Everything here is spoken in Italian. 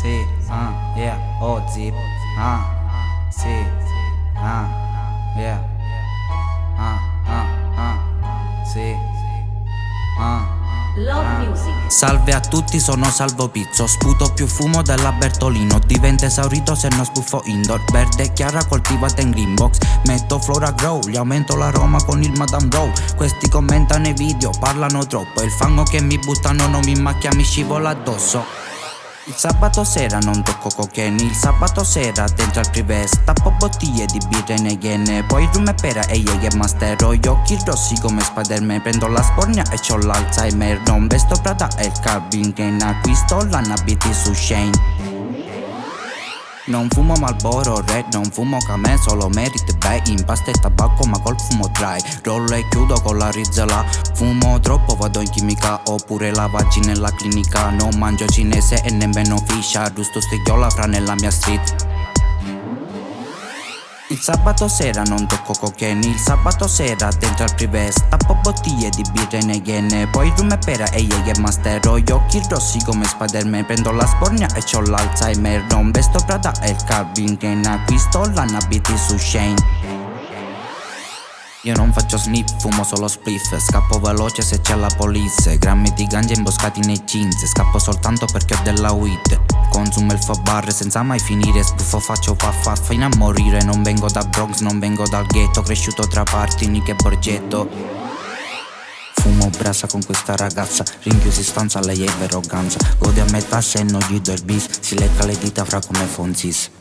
Sì, yeah, oh zip, sì, yeah, sì, Love Music. Salve a tutti, sono Salvo Pizzo. Sputo più fumo della Bertolino. Divento esaurito se non sbuffo indoor. Verde chiara coltivata in greenbox. Metto flora grow, gli aumento l'aroma con il Madame Row. Questi commentano i video, parlano troppo. Il fango che mi buttano non mi macchia, mi scivola addosso. Il sabato sera non tocco cocaine. Il sabato sera dentro al privé stappo bottiglie di birra in iene. Poi rum e pera e Jäger mastero. Gli occhi rossi come Spider-Man. Prendo la spornia e c'ho l'Alzheimer. Non vesto Prada e il Calvin Klein. Acquisto l'anabiti su Shane. Non fumo Marlboro Red, non fumo Camè, solo Merit Bay. In pasta e tabacco ma col fumo dry. Rollo e chiudo con la rizzola. Fumo troppo, vado in chimica. Oppure lavaggi nella clinica. Non mangio cinese e nemmeno fiscia. Giusto stigliola fra nella mia street. Il sabato sera non tocco cocaine. Il sabato sera dentro al privé stappo bottiglie di birra in iene. Poi rum e pera e Jäger mastero. Gli occhi rossi come Spider-Man. Prendo la spornia e c'ho l'Alzheimer. Non vesto Prada e il Calvin Klein. Acquisto l'anabiti su Shane. Io non faccio sniff, fumo solo spliff. Scappo veloce se c'è la police. Grammi di ganja imboscati nei jeans. Scappo soltanto perché ho della weed. Consumo il bar senza mai finire. Sbuffo, faccio fa fino a morire. Non vengo da Bronx, non vengo dal ghetto. Cresciuto tra Partini che Borgetto. Fumo brasa con questa ragazza. Rinchiusi stanza, lei è arroganza. Gode a metà se non gli do il bis. Si lecca le dita fra come Fonzis.